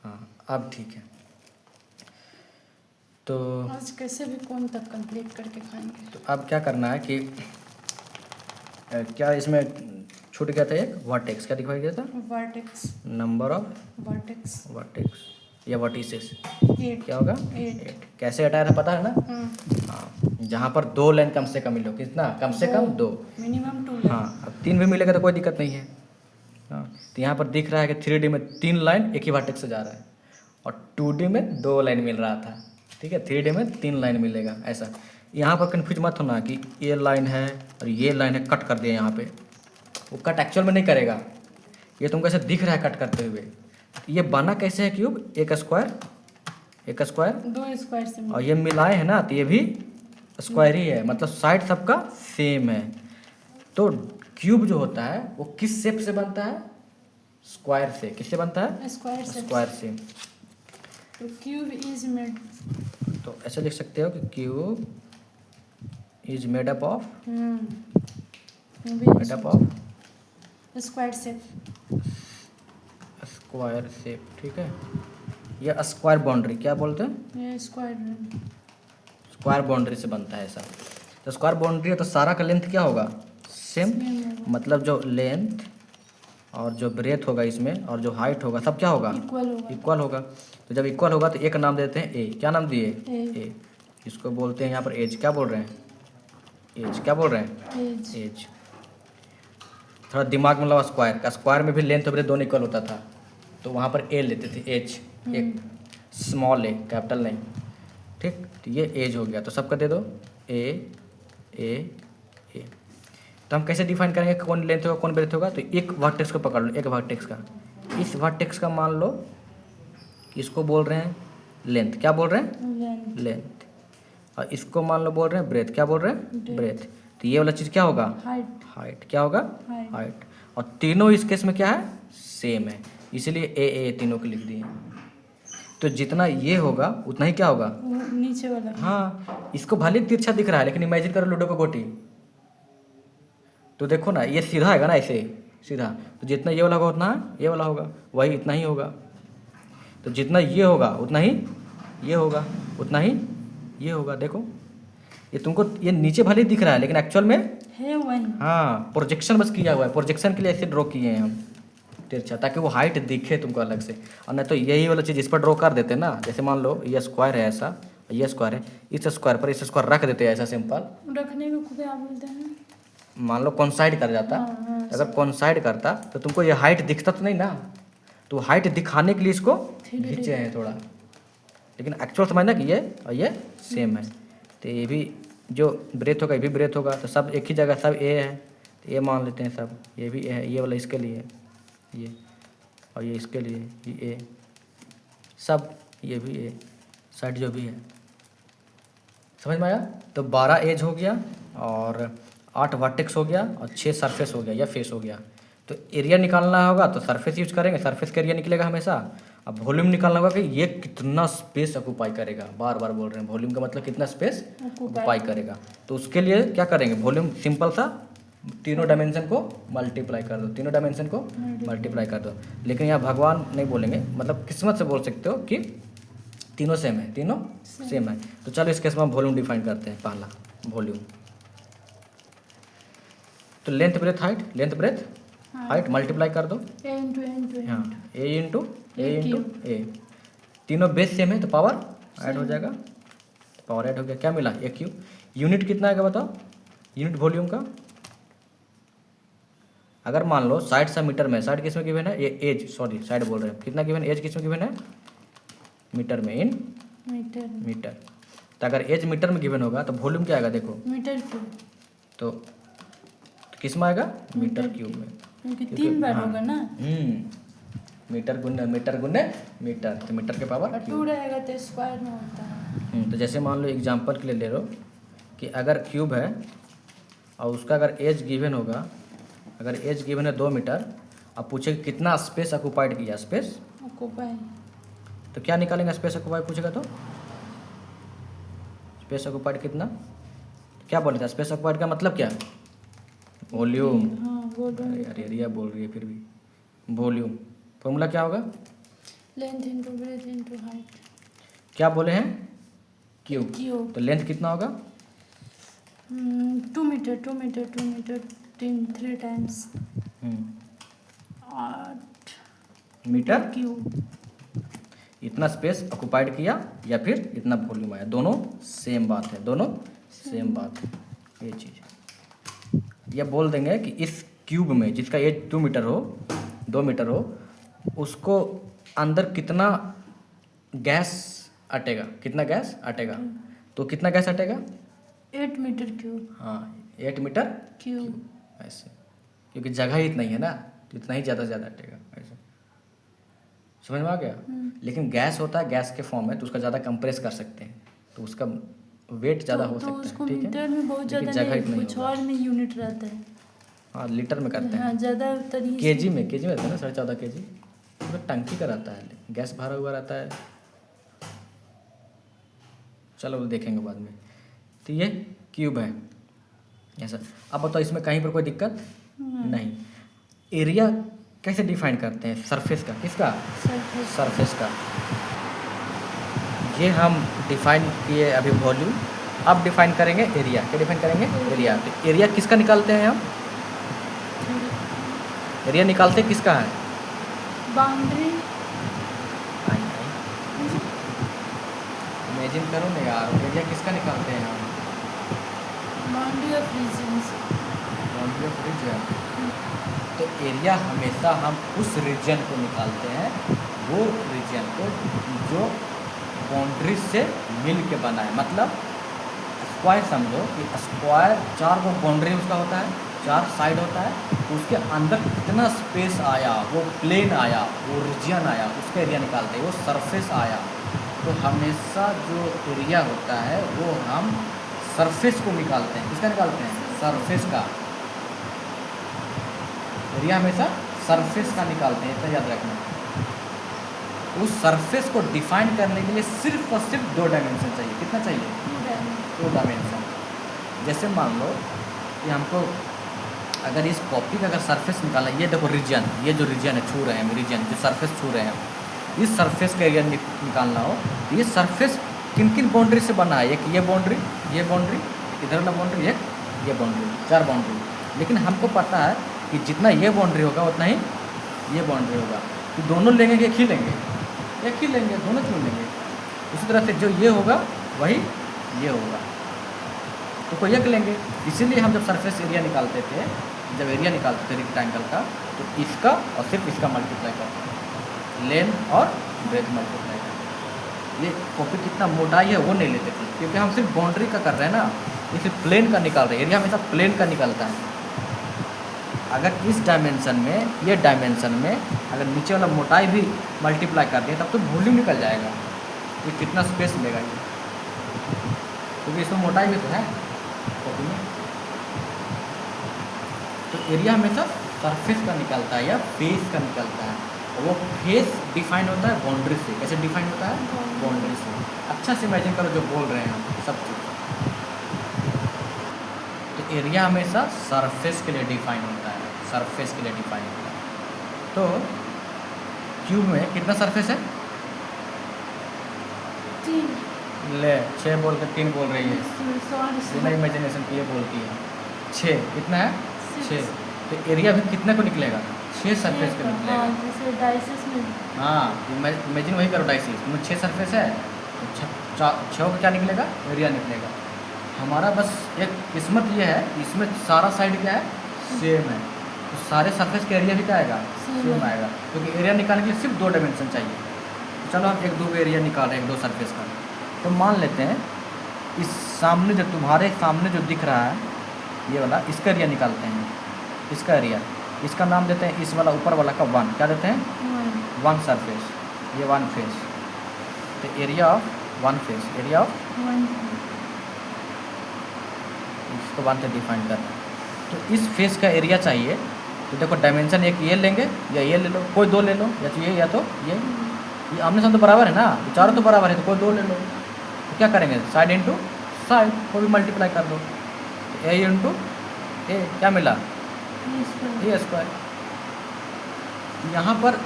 हाँ अब ठीक है। तो आज कैसे भी कौन तक कंप्लीट करके खाएंगे। तो अब क्या करना है कि क्या इसमें छूट गया था एक वर्टेक्स, क्या दिखाई गया था? Vertex. Number of vertex vertex या वर्टिसेस 8। क्या होगा? 8। 8। कैसे हटाया था पता है ना? हाँ, हाँ, जहाँ पर 2 लाइन कम से कम मिलो, कितना कम से कम 2। मिनिमम 2 हाँ, लाइन। अब 3 भी मिलेगा तो कोई दिक्कत नहीं है। हाँ, तो यहाँ पर दिख रहा है कि 3D में 3 लाइन एक ही वर्टेक्स से जा रहा है और 2D में 2 लाइन मिल रहा था। ठीक है, 3D में 3 लाइन मिलेगा ऐसा। यहाँ पर कन्फ्यूज मत होना कि ये लाइन है और ये लाइन है, कट कर दिया यहाँ पे, वो कट एक्चुअल में नहीं करेगा, ये तुमको ऐसे दिख रहा है कट करते हुए। ये बना कैसे है क्यूब? एक स्क्वायर 2 स्क्वायर से और ये मिलाए है ना, तो ये भी स्क्वायर ही है, मतलब साइड सबका सेम है। तो क्यूब जो होता है वो किस शेप से बनता है? स्क्वायर से। किससे बनता है? स्क्वायर से। स्क्वायर से। तो क्यूब इज मेड, तो ऐसे लिख सकते हो कि cube is made up of square shape. Square shape. ठीक है, ये स्क्वायर बाउंड्री क्या बोलते हैं? ये स्क्वायर स्क्वायर बाउंड्री से बनता है ऐसा। तो स्क्वायर बाउंड्री है तो सारा का लेंथ क्या होगा? सेम। मतलब जो लेंथ और जो ब्रेथ होगा इसमें और जो हाइट होगा सब क्या होगा? इक्वल होगा। इक्वल होगा। तो जब इक्वल होगा तो एक नाम देते हैं ए। क्या नाम दिए? ए। ए। इसको बोलते हैं यहाँ पर एज। क्या बोल रहे हैं? एज। क्या बोल रहे हैं? एज। एज। थोड़ा दिमाग में लगाओ, स्क्वायर का, स्क्वायर में भी लेंथ और ब्रेथ दोनों इक्वल होता था, तो वहाँ पर ए लेते थे, एज। एक स्मॉल ए, कैपिटल नहीं। ठीक, तो ये एज हो गया। तो सबका दे दो ए ए ए। तो हम कैसे डिफाइन करेंगे कौन लेंथ होगा कौन ब्रेथ होगा? तो एक वर्टेक्स को पकड़ लो, एक वर्टेक्स का, इस वर्टेक्स का मान लो इसको बोल रहे हैं लेंथ। क्या बोल रहे हैं? लेंथ। और इसको मान लो बोल रहे हैं ब्रेथ। क्या बोल रहे हैं? ब्रेथ। तो ये वाला चीज़ क्या होगा? हाइट। हाइट। क्या होगा? हाइट। और तीनों इस केस में क्या है? सेम है, इसलिए ए तीनों को लिख दिए। तो जितना ये होगा उतना ही क्या होगा? नीचे वाला। हाँ, इसको भले तिरछा दिख रहा है लेकिन इमेजिन करो लूडो का गोटी, तो देखो ना ये सीधा है ना, ऐसे सीधा, तो जितना ये वाला होगा उतना ये वाला होगा, वही इतना ही होगा। तो जितना ये होगा उतना ही ये होगा, उतना ही ये होगा। देखो ये तुमको ये नीचे भले दिख रहा है लेकिन एक्चुअल में है वही। हाँ, प्रोजेक्शन बस किया हुआ है, प्रोजेक्शन के लिए ऐसे ड्रॉ किए हैं हम तिरछा, ताकि वो हाइट दिखे तुमको अलग से। और नहीं तो यही वाला चीज़ इस पर ड्रॉ कर देते ना, जैसे मान लो ये स्क्वायर है ऐसा, ये स्क्वायर है, इस स्क्वायर पर इस स्क्वायर रख देते हैं ऐसा सिंपल। रखने को खुद आप बोलते हैं। मान लो कॉन्साइड कर जाता, अगर कॉन्साइड करता तो तुमको ये हाइट दिखता तो नहीं ना, तो हाइट दिखाने के लिए इसको खींचे हैं थोड़ा, लेकिन एक्चुअल समझना कि ये और ये सेम है। तो ये भी जो ब्रेथ होगा ये भी ब्रेथ होगा, तो सब एक ही जगह सब ए है, तो ये मान लेते हैं सब, ये भी ए है, ये वाला इसके लिए ये, और ये इसके लिए ये ए, सब ये भी ए, साइड जो भी है। समझ में आया? तो 12 एज हो गया और 8 वर्टेक्स हो गया और 6 सरफेस हो गया या फेस हो गया। तो एरिया निकालना होगा तो सरफेस यूज करेंगे, सरफेस का एरिया निकलेगा हमेशा। अब वॉल्यूम निकालना होगा कि ये कितना स्पेस ऑक्यूपाई करेगा, बार बार बोल रहे हैं वॉल्यूम का मतलब कितना स्पेस ऑक्यूपाई करेगा। तो उसके लिए क्या करेंगे? वॉल्यूम सिंपल सा तीनों डायमेंशन को मल्टीप्लाई कर दो, तीनों डायमेंशन को मल्टीप्लाई कर दो। लेकिन यहाँ भगवान नहीं बोलेंगे, मतलब किस्मत से बोल सकते हो कि तीनों सेम है, तीनों सेम है। तो चलो इस केस में हम वॉल्यूम डिफाइन करते हैं। पहला वॉल्यूम, तो length breadth height, length breadth height multiply कर दो। ए इंटू ए, तीनों बेस सेम है तो पावर ऐड हो जाएगा, तो पावर ऐड हो गया। क्या मिला? ए क्यू। यूनिट कितना आएगा बताओ? यूनिट वॉल्यूम का अगर मान लो साइड सा मीटर में, साइड किस में गिवन है? ये एज, सॉरी साइड बोल रहे हैं, कितना गिवन? एज किस में गिवन है? मीटर में, इन मीटर। तो अगर एज मीटर में गिवन होगा तो वॉल्यूम क्या आएगा? देखो मीटर क्यूब, तो किस में आएगा? मीटर क्यूब में, क्योंकि 3 बार होगा ना। मीटर गुने मीटर गुने मीटर, तो मीटर के पावर 2 रहेगा तो स्क्वायर में होता है। तो जैसे मान लो एग्जांपल के लिए ले लो कि अगर क्यूब है और उसका अगर एज गिवन होगा, अगर एज गिवन है 2 मीटर, अब पूछे कितना स्पेस ऑक्यूपाइड किया, स्पेस ऑक्यूपाई, तो क्या निकालेंगे? स्पेस ऑक्यूपाइड पूछेगा तो स्पेस ऑक्यूपाइड कितना, क्या बोले था? स्पेस ऑक्यूपाइड का मतलब क्या? वॉल्यूम। हाँ वॉल्यूम। अरे एरिया बोल रही है फिर भी। वॉल्यूम फॉर्मूला क्या होगा? Length into breadth into height. क्या बोले हैं? क्यूब। क्यूब। तो लेंथ कितना होगा? 2 metre 2 metre 2 metre 3 times 8 metre cube. इतना स्पेस ऑक्युपाइड किया या फिर इतना वॉल्यूम आया, दोनों सेम बात है, दोनों सेम बात है। ये चीज़ ये बोल देंगे कि इस क्यूब में जिसका एज 2 मीटर हो, 2 मीटर हो, उसको अंदर कितना गैस अटेगा, कितना गैस अटेगा। तो कितना गैस अटेगा? 8 metre cube. हाँ 8 मीटर क्यूब। ऐसे, क्योंकि जगह ही इतना ही है ना, तो इतना ही ज़्यादा से ज़्यादा अटेगा ऐसे। समझ में आ गया? लेकिन गैस होता है, गैस के फॉर्म में, तो उसका ज़्यादा कंप्रेस कर सकते हैं, तो उसका वेट ज़्यादा हो तो सकता उसको है। ठीक मीटर है, में बहुत लेकिन ज़्यादा जगह नहीं, इतना ही कुछ होगा। और में यूनिट रहता है। हाँ लीटर में करते हाँ हैं, ज़्यादा तरीके केजी में रहता है ना, 14.5 kg। तो टंकी का रहता है, गैस भरा हुआ रहता है। चलो वो देखेंगे बाद में। तो ये क्यूब है ऐसा। अब बताओ इसमें कहीं पर कोई दिक्कत नहीं। एरिया कैसे डिफाइन करते हैं? सरफेस का, किसका? सरफेस का। ये हम डिफाइन किए अभी वॉल्यूम। अब डिफाइन करेंगे एरिया। क्या डिफाइन करेंगे? एरिया। तो एरिया किसका निकालते हैं हम? एरिया निकालते किसका है? बाउंड्री। इमेजिन करो ना यार, एरिया किसका निकालते हैं हम? Boundary of regions. Boundary of region. तो एरिया हमेशा हम उस रीजन को निकालते हैं, वो रीजन को जो बाउंड्री से मिल के बना है। मतलब स्क्वायर समझो कि स्क्वायर 4 को बाउंड्री उसका होता है, 4 साइड होता है, तो उसके अंदर कितना स्पेस आया, वो प्लेन आया, वो रीजन आया, उसका एरिया निकालते हैं। वो सरफेस आया, तो हमेशा जो एरिया होता है वो हम सरफेस को निकालते हैं। किसका निकालते हैं? सरफेस का। एरिया हमेशा सरफेस का निकालते हैं, इतना याद रखना। उस सरफेस को डिफाइन करने के लिए सिर्फ और सिर्फ 2 डायमेंशन चाहिए। कितना चाहिए? 2 डायमेंशन। जैसे मान लो कि हमको अगर इस कॉपी का अगर सरफेस निकालना, ये देखो रीजन, ये जो रीजन है छू रहे हैं हम, रीजन जो सरफेस छू रहे हैं, इस सरफेस का एरिया निकालना हो तो ये सरफेस किन किन बाउंड्री से बना है? एक ये बाउंड्री, इधर वाला बाउंड्री, एक ये बाउंड्री, 4 बाउंड्री। लेकिन हमको पता है कि जितना ये बाउंड्री होगा उतना ही ये बाउंड्री होगा। तो दोनों लेंगे कि एक ही लेंगे? एक ही लेंगे, दोनों क्यों लेंगे? उसी तरह से जो ये होगा वही ये होगा, तो कोई एक लेंगे। इसीलिए हम जब सरफेस एरिया निकालते थे, जब एरिया निकालते थे रेक्टेंगल का, तो इसका और सिर्फ इसका मल्टीप्लाई करते हैं, लेंथ और ब्रेथ मल्टीप्लाई करते हैं। ये कॉपी कितना मोटाई है वो नहीं लेते थे, क्योंकि हम सिर्फ बाउंड्री का कर रहे हैं ना, ये सिर्फ प्लेन का निकाल रहे हैं। एरिया हमेशा प्लेन का निकलता है। अगर इस डायमेंशन में, ये डायमेंशन में अगर नीचे वाला मोटाई भी मल्टीप्लाई कर दें तब तो वॉल्यूम निकल जाएगा। ये कितना स्पेस लेगा ये, क्योंकि इसमें मोटाई भी तो है कॉपी में। तो एरिया हमेशा सरफेस का निकलता है या फेस का निकलता है, और वो फेस डिफाइन होता है बाउंड्री से। कैसे डिफाइन होता है? बाउंड्री से। अच्छा से इमेजिन करो जो बोल रहे हैं हम सब चीज़। तो एरिया हमेशा सरफेस के लिए डिफाइन होता है, सरफेस के लिए डिफाइन होता है। तो क्यूब में कितना सरफेस है? 3। ले 6 बोल कर 3 बोल रही है, बिना इमेजिनेशन के ये बोलती है 6। कितना है? 6। तो एरिया भी कितने को निकलेगा? 6 सरफेस का निकलेगा। जैसे डाइसिस में। हाँ इमेजिन वही करो, डाइसिस में 6 सरफेस है, तो 6 का क्या निकलेगा? एरिया निकलेगा। हमारा बस एक किस्मत ये है, इसमें सारा साइड क्या है? सेम है, तो सारे सरफेस का एरिया भी क्या आएगा? सेम आएगा, क्योंकि एरिया निकालने के लिए सिर्फ 2 डायमेंशन चाहिए। तो चलो हम 1-2 एरिया निकाल रहे हैं, 1-2 सरफेस का। तो मान लेते हैं इस सामने जो तुम्हारे सामने जो दिख रहा है ये वाला, इसका एरिया निकालते हैं। इसका एरिया, इसका नाम देते हैं, इस वाला ऊपर वाला का 1, क्या देते हैं? 1 सरफेस, ये 1 फेस। तो area of 1 face, area of 1। इसको 1 से डिफाइन करना है। तो इस फेस का एरिया चाहिए, तो देखो डायमेंशन एक ये लेंगे या ये ले लो, कोई 2 ले लो, या तो ये या तो ये आमने सामने तो बराबर है ना, तो चारों तो बराबर है, तो कोई 2 ले लो। तो क्या करेंगे? साइड इंटू साइड को भी मल्टीप्लाई कर दो, तो ए इंटू ए क्या मिला? ए स्क्वायर। यहाँ पर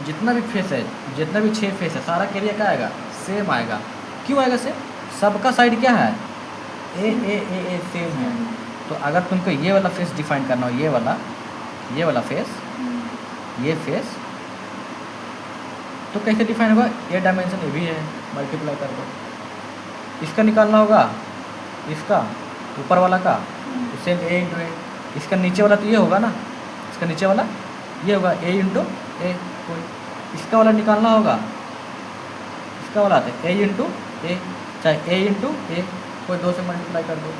जितना भी फेस है, जितना भी 6 फेस है, सारा का एरिया क्या आएगा? सेम आएगा। क्यों आएगा सेम? सबका साइड क्या है? ए सेम है। तो अगर तुमको ये वाला फेस डिफाइन करना हो, ये वाला फेस, ये फेस, तो कैसे डिफाइन होगा? ये डायमेंशन ये भी है, मल्टीप्लाई कर दो। इसका निकालना होगा, इसका ऊपर वाला का, तो सेम ए इंटू ए। इसका नीचे वाला तो ये होगा ना, इसका नीचे वाला ये होगा, ए इंटू ए। कोई इसका वाला निकालना होगा, इसका वाला आता है ए इंटू ए, चाहे ए इंटू ए, कोई 2 से मल्टीप्लाई कर दो।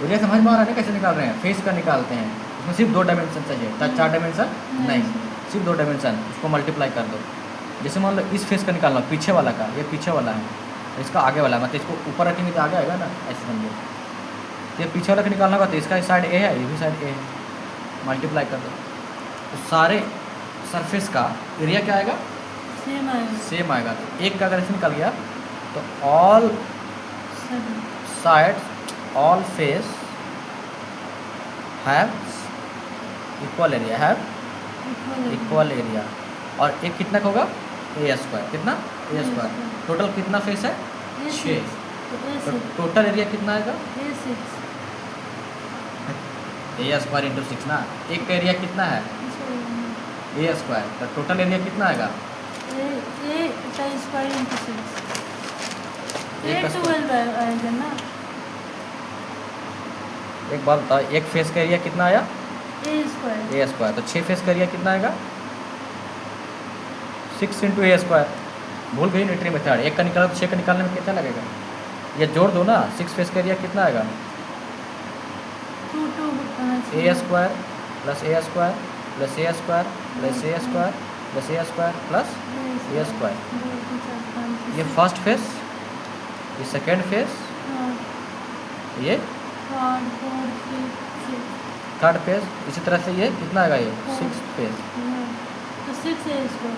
मुझे समझ में आ रहा है कैसे निकाल रहे हैं? फेस का निकालते हैं, उसमें सिर्फ 2 डायमेंशन चाहिए, 4 डायमेंशन नहीं, सिर्फ 2 डायमेंशन, उसको मल्टीप्लाई कर दो। जैसे मान लो इस फेस का निकालना, पीछे वाला का, ये पीछे वाला है, इसका आगे वाला है, मतलब इसको ऊपर रखेंगे तो आगे आएगा ना, ऐसे समझो। तो ये पीछे वाला का निकालना होगा, तो इसका साइड ए है, ये भी साइड ए है, मल्टीप्लाई कर दो। तो सारे सरफेस का एरिया क्या आएगा? सेम आएगा। तो एक का अगर ऐसे निकल गया, तो all sides, all face have equal area, have equal area. और एक कितना का होगा? ए स्क्वायर। कितना? ए स्क्वायर। टोटल कितना फेस है? 6। तो टोटल एरिया कितना आएगा? ए स्क्वायर इंटू 6 ना। एक का एरिया कितना है? A square. तो टोटल एरिया कितना आएगा? एक बात बताओ, एक फेस का एरिया कितना आया? ए स्क्वायर। तो 6 फेस का एरिया कितना आएगा? 6 इंटू ए स्क्वायर। भूल गई न्यूट्री मेथड। एक का निकालो तो 6 का निकालने में कितना लगेगा? ये जोड़ दो ना, 6 फेस का एरिया कितना आएगा? ए square plus A square plus A square plus A square plus A square plus A square. ये फर्स्ट फेस, ये सेकेंड फेस, ये थर्ड फेस। इसी तरह से ये कितना आएगा? ये 6th फेस। तो 6 है इसको।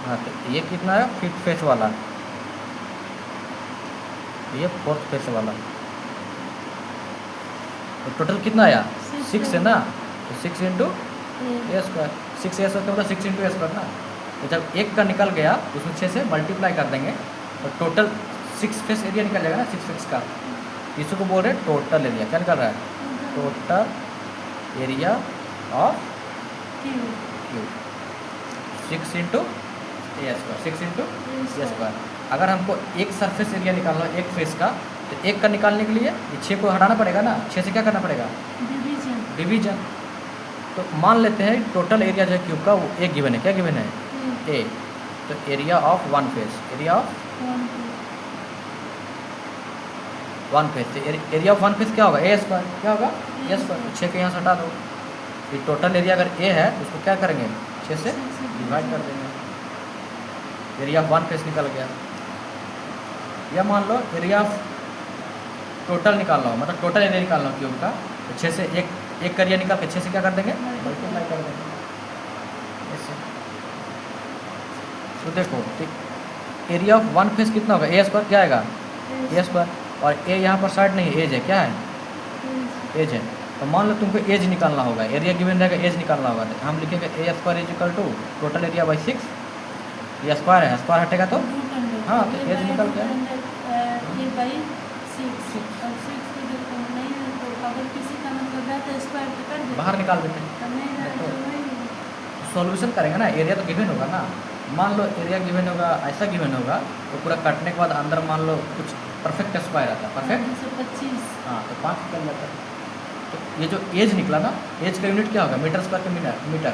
हाँ, तो ये कितना आएगा? 5th फेस वाला, ये 4th फेस वाला। तो टोटल कितना आया? 6 है ना। तो 6 इंटू ए स्क्वायर। 6 ए स्क्वायर मतलब 6 इंटू ए स्क्वायर ना। तो जब एक का निकल गया, उसमें 6 से मल्टीप्लाई कर देंगे, तो टोटल 6 फेस एरिया निकल जाएगा ना, 6 फेस का। इसी को बोल रहे हैं टोटल एरिया। क्या निकल रहा है? Total area of cube. 6 into A square, 6 into A square. अगर हमको एक सरफेस एरिया निकालना है एक फेस का, तो एक का निकालने के लिए ये 6 को हटाना पड़ेगा ना। 6 से क्या करना पड़ेगा? डिवीजन। तो मान लेते हैं टोटल एरिया जो है क्यूब का, वो ए गिवन है। क्या गिवन है? ए। तो area of one face, area of one face, area of one face क्या होगा? ए स्क्वायर। क्या होगा? ए स्क्वायर। 6 के यहाँ से हटा दो। ये टोटल एरिया अगर ए है, उसको क्या करेंगे? 6 से डिवाइड कर देंगे। एरिया ऑफ वन फेस निकल गया। या मान लो एरिया ऑफ टोटल निकालना हो, मतलब टोटल एरिया निकालना हो क्यूब का, तो 6 से एक का एरिया निकाल के 6 से क्या कर देंगे? मल्टीप्लाई कर देंगे ऐसे। तो देखो, एरिया ऑफ वन फेस कितना होगा? ए स्क्वायर। क्या आएगा? ए स्क्वायर। और ए यहाँ पर साइड नहीं, एज है। क्या है? एज है। तो मान लो तुमको एज निकालना होगा, एरिया गिवन रहेगा, एज निकालना होगा, तो हम लिखेंगे A square is equal to total area by 6। ये स्क्वायर है, स्क्वायर हटेगा तो हाँ, तो एज निकल गया। बाहर निकाल देते हैं। सॉल्यूशन करेंगे ना, एरिया तो गिवन होगा ना। मान लो एरिया गिवन होगा, ऐसा गिवन होगा, तो पूरा काटने के बाद अंदर मान लो कुछ परफेक्ट स्क्वायर आता है। परफेक्ट 25। हाँ, तो 5 निकल जाता है। तो ये जो एज निकला ना, एज का यूनिट क्या होगा? मीटर स्क्वायर के मीटर।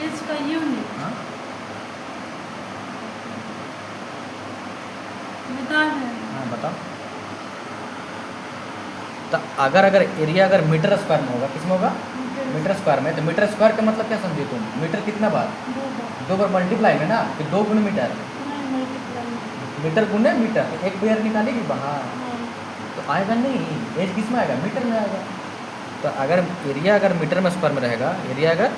एज का यूनिट हाँ, बता रहे हैं। हाँ बताओ। तो अगर एरिया अगर मीटर स्क्वायर में होगा, किसमें होगा? मीटर स्क्वायर में। तो मीटर स्क्वायर का मतलब क्या समझे तुम? मीटर कितना बार? 2 बार मल्टीप्लाई में ना, कि 2 गुने मीटर, मीटर गुने मीटर। तो एक पेयर निकालेगी बाहर, तो आएगा नहीं। एज किस में आएगा? मीटर में आएगा। तो अगर एरिया अगर मीटर में स्क्वायर में रहेगा, एरिया अगर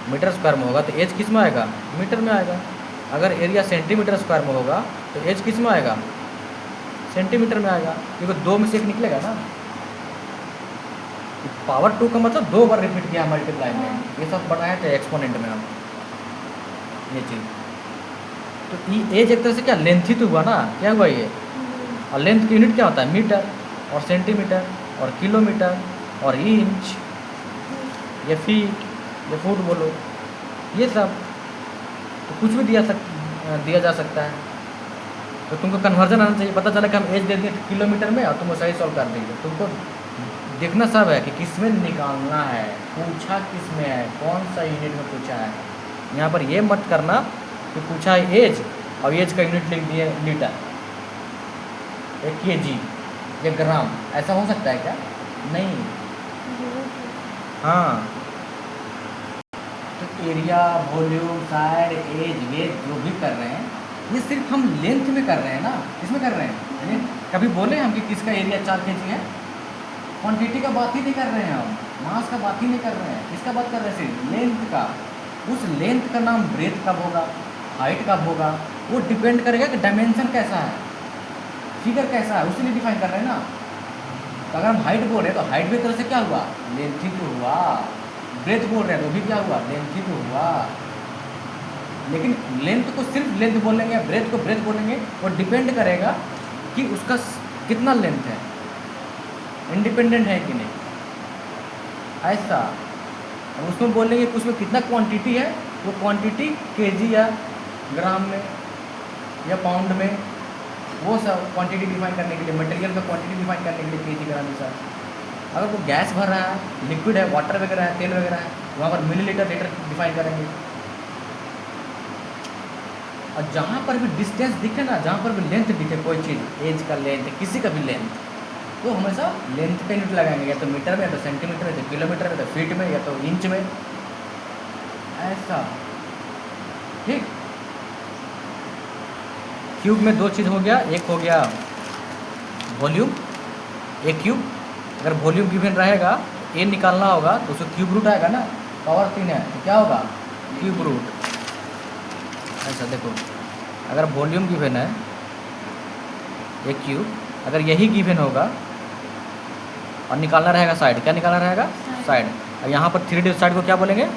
मीटर स्क्वायर में होगा, तो एज किस में आएगा? मीटर में आएगा। अगर एरिया सेंटीमीटर स्क्वायर में होगा, तो एज किस में आएगा? सेंटीमीटर में आएगा, क्योंकि 2 में से एक निकलेगा ना। पावर 2 का मतलब 2 बार रिपीट किया मल्टीप्लाई में, हाँ। ये सब बनाए थे एक्सपोनेंट में हम, ये चीज़। तो ये एज एक तरह से क्या लेंथ ही तो हुआ ना, क्या हुआ ये, और लेंथ की यूनिट क्या होता है, मीटर और सेंटीमीटर और किलोमीटर और इंच, ये फीट, ये फुट बोलो, ये सब। तो कुछ भी दिया जा सकता है। तो तुमको कन्वर्जन आना चाहिए, पता चला कि हम एज दे दिए किलोमीटर में और तुमको सही सॉल्व कर देंगे। तुमको देखना सब है कि किस में निकालना है, पूछा किस में है, कौन सा यूनिट में पूछा है। यहाँ पर ये मत करना कि पूछा है एज और एज का यूनिट लिख दिए लीटर, एक केजी या ग्राम, ऐसा हो सकता है क्या? नहीं। हाँ, तो area, volume, side, edge, weight जो भी कर रहे हैं ये सिर्फ हम लेंथ में कर रहे हैं ना, इसमें कर रहे हैं। यानी कभी बोले हम कि किसका एरिया 4 kg है? क्वांटिटी का बात ही नहीं कर रहे हैं हम, मास का बात ही नहीं कर रहे हैं, किसका बात कर रहे हैं? सिर्फ लेंथ का। उस लेंथ का नाम ब्रेथ कब होगा, हाइट कब होगा, वो डिपेंड करेगा कि डायमेंशन कैसा है, फिगर कैसा है, उसी लिए डिफाइन कर रहे हैं ना। तो अगर हम हाइट बोल रहे हैं तो हाइट भी एक तरह से क्या हुआ, लेंथ ही तो हुआ। ब्रेथ बोल रहे हैं तो भी क्या हुआ, लेंथ ही तो हुआ। लेकिन लेंथ को सिर्फ लेंथ बोलेंगे या ब्रेथ को ब्रेथ बोलेंगे, वो डिपेंड करेगा कि उसका कितना लेंथ है, इंडिपेंडेंट है कि नहीं, ऐसा। अब उसमें बोलेंगे कि उसमें कितना क्वांटिटी है, वो क्वांटिटी केजी या ग्राम में या पाउंड में, वो सब क्वांटिटी डिफाइन करने के लिए, मटेरियल का क्वांटिटी डिफाइन करने के लिए केजी ग्राम ये सब। अगर वो गैस भर रहा है, लिक्विड है, वाटर वगैरह है, तेल वगैरह है, वहाँ पर मिलीलीटर, लीटर डिफाइन करेंगे। और जहाँ पर भी डिस्टेंस दिखे ना, जहाँ पर भी लेंथ दिखे कोई चीज़, एज का लेंथ, किसी का भी लेंथ, तो हमेशा लेंथ का यूनिट लगाएंगे, या तो मीटर में, या तो सेंटीमीटर में, या तो किलोमीटर में, या तो फीट में, या तो इंच में, ऐसा। ठीक। क्यूब में 2 चीज़ हो गया, एक हो गया वॉल्यूम, एक क्यूब। अगर वॉल्यूम गिवन रहेगा ए निकालना होगा तो उसको क्यूब रूट आएगा ना, पावर 3 है तो क्या होगा, क्यूब रूट। ऐसा देखो, अगर वॉल्यूम गिवन है एक क्यूब, अगर यही गिवन होगा और निकालना रहेगा साइड, क्या निकालना रहेगा, साइड। और यहाँ पर 3D साइड को क्या बोलेंगे,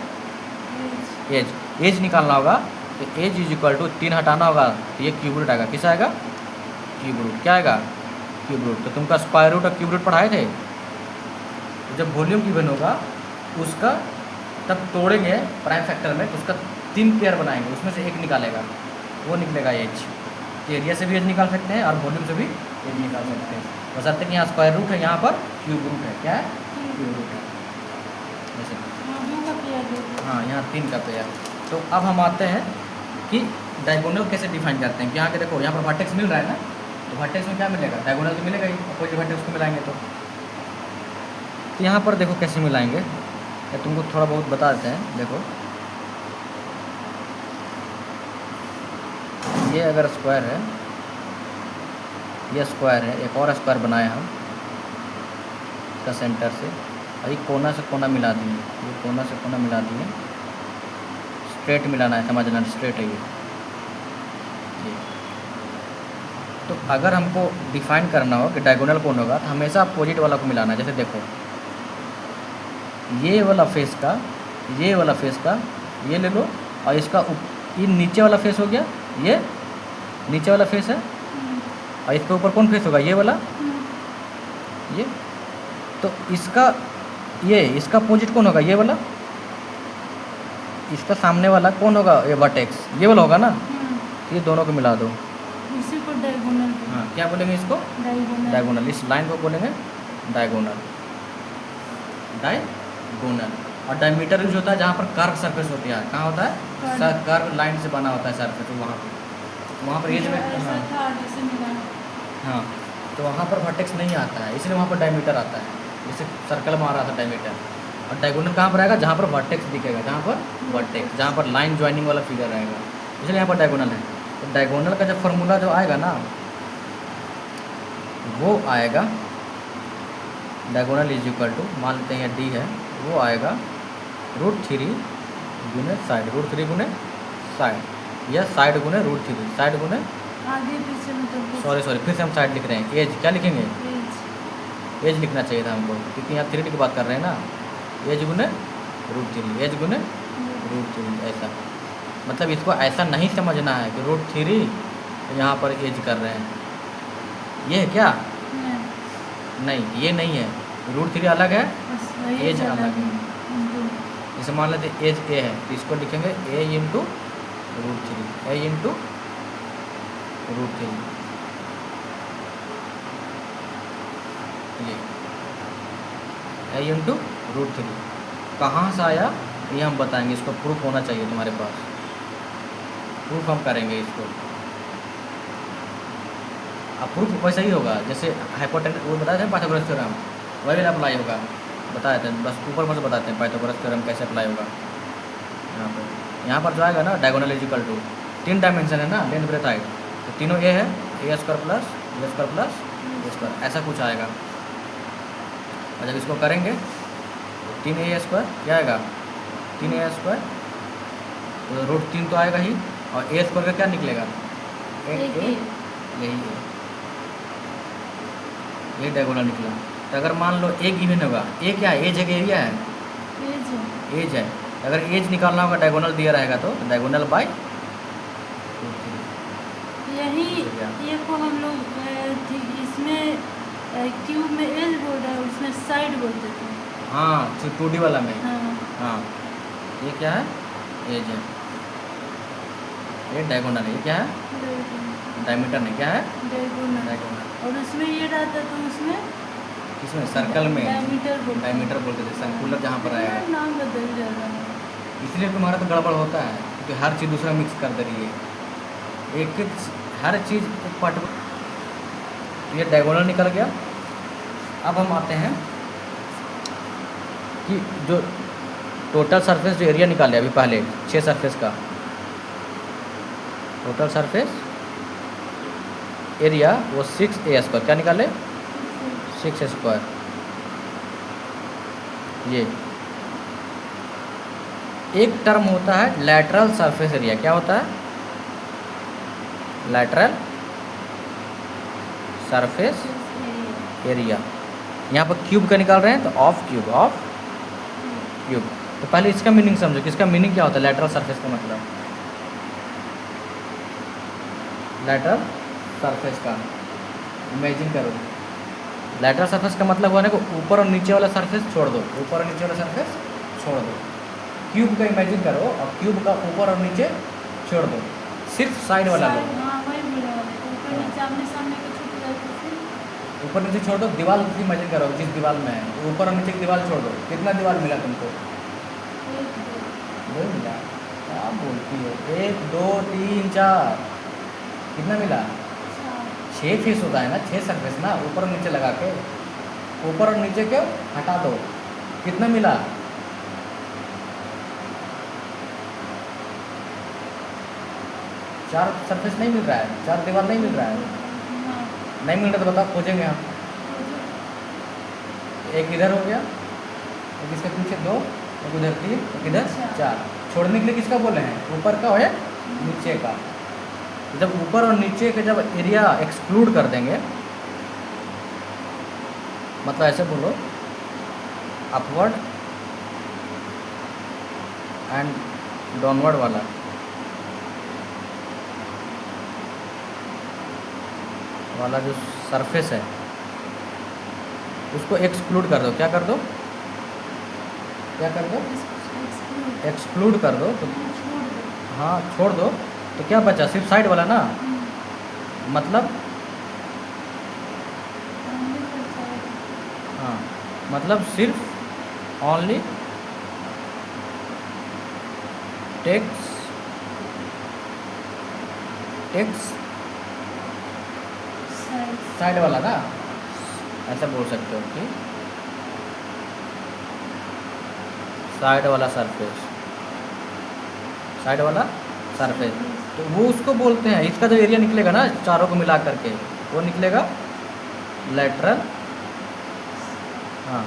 एज। एज निकालना होगा तो एज इज इक्वल टू 3 हटाना होगा तो ये क्यूब रूट आएगा, किस आएगा, क्यूब रूट। क्या आएगा, क्यूब रूट। तो तुमका स्क्वायर रूट और क्यूब रूट पढ़ाए थे। तो जब वॉल्यूम गिवन होगा उसका तब तोड़ेंगे प्राइम फैक्टर में, तो उसका 3 पेयर बनाएंगे, उसमें से एक निकालेगा, वो निकलेगा एज। एरिया से भी एज निकाल सकते हैं और वॉल्यूम से भी एज निकाल सकते हैं, बशर्ते कि यहाँ स्क्वायर रूट है, यहाँ पर क्यूब रूट है। क्या है, क्यूब रूट है। जैसे हाँ, यहाँ 3 का पेयर। तो अब हम आते हैं कि डायगोनल कैसे डिफाइन करते हैं। कि यहाँ के देखो, यहाँ पर वर्टेक्स मिल रहा है ना, तो वर्टेक्स में क्या मिलेगा, डायगोनल तो मिलेगा ही, अपोजिट वर्टेक्स को मिलाएंगे तो यहाँ पर देखो कैसे मिलाएंगे, या तुमको थोड़ा बहुत बता देते हैं। देखो ये अगर स्क्वायर है, ये स्क्वायर है, एक और स्क्वायर बनाए हम इसका सेंटर से, और ये कोना से कोना मिला दिए, ये कोना से कोना मिला दिए, स्ट्रेट मिलाना है, समझना, स्ट्रेट है ये। तो अगर हमको डिफाइन करना हो कि डायगोनल कौन होगा, तो हमेशा अपोजिट वाला को मिलाना है। जैसे देखो ये वाला फेस का, ये वाला फेस का ये ले लो, और इसका ये नीचे वाला फेस हो गया, ये नीचे वाला फेस है, और इसके ऊपर कौन फेस होगा, ये वाला, ये। तो इसका ये, इसका अपोजिट कौन होगा, ये वाला। इसका सामने वाला कौन होगा, ये वर्टेक्स, ये वाला होगा ना। ये दोनों को मिला दो, इसी को डायगोनल। हाँ, क्या बोलेंगे इसको, डायगोनल। इस लाइन को बोलेंगे डायगोनल, डायगोनल। और डायमीटर यूज होता है जहाँ पर कर्व सरफेस होती है। कहाँ होता है, कर्व लाइन से बना होता है सरफेस, तो वहाँ पर एज में, हाँ, तो वहाँ पर वर्टेक्स नहीं आता है, इसलिए वहाँ पर डायमीटर आता है। जैसे सर्कल में आ रहा था डायमीटर। और डायगोनल कहाँ पर आएगा, जहाँ पर वर्टेक्स दिखेगा, जहाँ पर वर्टेक्स, जहाँ पर लाइन ज्वाइनिंग वाला फिगर रहेगा, इसलिए यहाँ पर डायगोनल है। तो डायगोनल का जब फॉर्मूला जो आएगा ना, वो आएगा डायगोनल इज इक्वल टू, मान लेते हैं डी है, वो आएगा √3 गुने साइड, √3 गुने साइड, या साइड गुने √3, साइड गुने आगे पीछे मतलब सॉरी फिर से हम साइड लिख रहे हैं। एज क्या लिखेंगे, एज लिखना चाहिए था हमको, क्योंकि यहाँ 3D की बात कर रहे हैं ना। एज गुने √3, एज गुने √3 ऐसा। मतलब इसको ऐसा नहीं समझना है कि √3 यहाँ पर एज कर रहे हैं, ये है क्या? नहीं, ये नहीं है। √3 अलग है, एज अलग है। जैसे मान लेते एज ए है तो इसको लिखेंगे a इंटू √3, a इंटू √3, ये a इंटू √3 कहाँ से आया ये हम बताएंगे। इसको प्रूफ होना चाहिए तुम्हारे पास, प्रूफ हम करेंगे इसको। अब प्रूफ वैसा ही होगा जैसे हाइपोटेनस वो बताए थे पाइथागोरस थ्योरम, वही अप्लाई होगा, बताए थे बस ऊपर में से बताते हैं पाइथागोरस थ्योरम कैसे अप्लाई होगा। यहाँ पर जो आएगा ना diagonal is equal to 3 dimension है ना, लेंथ ब्रेथ हाइट, तो तीनों ए है, A square plus B square plus A square, ऐसा कुछ आएगा। और जब इसको करेंगे तो 3a स्क्वायर क्या आएगा, 3a स्क्वायर तो √3 तो आएगा ही, और ए स्क्वायर का क्या निकलेगा, यही है, ये डायगोनल निकला। तो अगर मान लो ए गिवन होगा, ए क्या है, एज है कि एरिया है, एज है। अगर एज निकालना होगा डायगोनल दिया रहेगा तो डायगोनल बाय यही ये को हम लोग इसमें क्यूब में एज बोल रहे हैं, उसमें साइड बोलते थे। हाँ 2D वाला में, हाँ, हाँ ये क्या है, एज है, ये डायगोनल है, ये क्या है, डायमीटर नहीं, क्या है डायगोनल। और उसमें ये रहता तो उसमें इसमें सर्कल में डायमीटर बोलते थे, सर्कुलर जहाँ पर आएगा, नाम बदल जा रहा है। इसलिए तुम्हारा तो गड़बड़ होता है क्योंकि हर चीज़ दूसरा मिक्स कर दे रही है, एक हर चीज़ एक पार्ट। ये डायगोनल निकल गया। अब हम आते हैं कि जो टोटल सरफेस जो एरिया निकाले अभी पहले 6 सरफेस का टोटल सरफेस एरिया वो 6a स्क्वायर, क्या निकाले 6 स्क्वायर। ये एक टर्म होता है लैटरल सरफेस एरिया, क्या होता है, लैटरल सरफेस एरिया। यहाँ पर क्यूब का निकाल रहे हैं तो ऑफ क्यूब तो पहले इसका मीनिंग समझो कि इसका मीनिंग क्या होता है लैटरल सरफेस का मतलब। लैटरल सरफेस का इमेजिन करो, लैटरल सरफेस का मतलब हुआ ना कि ऊपर और नीचे वाला सरफेस छोड़ दो, ऊपर और नीचे वाला सरफेस छोड़ दो। क्यूब का इमेजिन करो और क्यूब का ऊपर और नीचे छोड़ दो, सिर्फ साइड वाला लो, ऊपर नीचे छोड़ दो। दीवार इमेजिन करो जिस दीवार में है ऊपर और नीचे की दीवार छोड़ दो, कितना दीवार मिला तुमको, 2 मिला। क्या बोलती हो, 1 2 3 4 कितना मिला, 6 फेस होता है ना, 6 सरफेस ना, ऊपर और नीचे लगा के, ऊपर और नीचे के हटा दो, कितना मिला, 4 सरफेस नहीं मिल रहा है, 4 दीवार नहीं मिल रहा है, नहीं मिल रहा तो बताओ खोजेंगे हम। एक इधर हो गया, एक इसके पीछे 2, एक उधर 3, एक इधर 4। छोड़ने के लिए किसका बोले हैं, ऊपर का है नीचे का। जब ऊपर और नीचे का जब एरिया एक्सक्लूड कर देंगे, मतलब ऐसे बोलो अपवर्ड एंड डाउनवर्ड वाला जो सरफेस है उसको एक्सक्लूड कर दो, क्या कर दो, एक्सक्लूड कर दो तो हाँ छोड़ दो, तो क्या बचा, सिर्फ साइड वाला ना, मतलब हाँ मतलब सिर्फ ओनली टेक्स साइड वाला ना, ऐसा बोल सकते हो कि साइड वाला सरफेस, तो वो उसको बोलते हैं। इसका जो एरिया निकलेगा ना चारों को मिला करके वो निकलेगा लेटरल, हाँ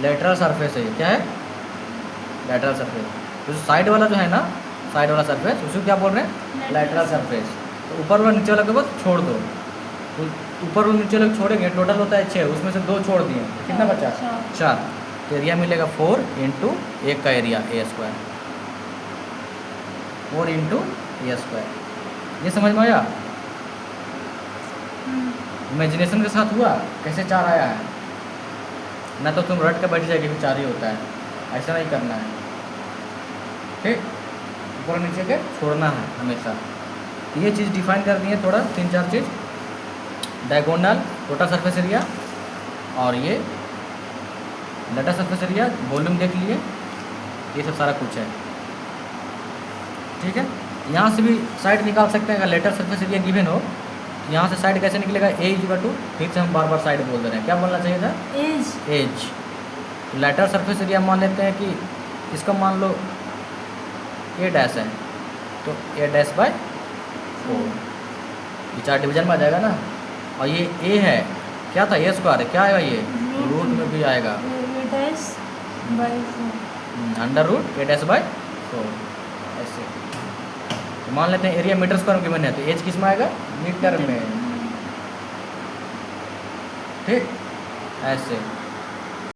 लेटरल सरफेस है, क्या है लेटरल सरफेस। तो जो साइड वाला जो है ना, साइड वाला सरफेस उसको क्या बोल रहे हैं, लेटरल सरफेस। तो ऊपर वाला नीचे वाला के बस छोड़ दो, तो ऊपर वाला नीचे वाला छोड़ेंगे, टोटल होता है 6, उसमें से 2 छोड़ दिए, कितना बचा 4। तो एरिया मिलेगा 4 इंटू एक का area A square, 4 into A square. ये समझ में आया? इमेजिनेशन के साथ हुआ कैसे 4 आया है, ना तो तुम रट के बैठ जाएगी कि 4 ही होता है, ऐसा नहीं करना है। ठीक, ऊपर नीचे के छोड़ना है हमेशा। तो ये चीज़ डिफाइन कर दी है थोड़ा, 3-4 चीज़, डायगोनल, टोटल सरफेस एरिया, और ये लेटर सरफेस एरिया, वॉल्यूम देख लिए, ये सब सारा कुछ है। ठीक है, यहाँ से भी साइड निकाल सकते हैं। अगर लेटर सरफेस एरिया गिवन हो, यहाँ से साइड कैसे निकलेगा, ए इक्वल टू, फिर से हम बार बार साइड बोल दे रहे हैं, क्या बोलना चाहिए था, edge. Edge. Later surface area मान लेते हैं कि इसका मान लो ए डैश है, तो ए डैश बाय 4, ये 4 डिवीजन में आ जाएगा ना। और ये ए है, क्या था, ए स्क्वायर है, क्या आएगा, ये रूट में भी आएगा, dash by 4, under root a dash by 4, ऐसे। तो मान लेते हैं एरिया मीटर स्क्वायर में गिवन है, तो एज किस में आएगा, मीटर में। ठीक, ऐसे।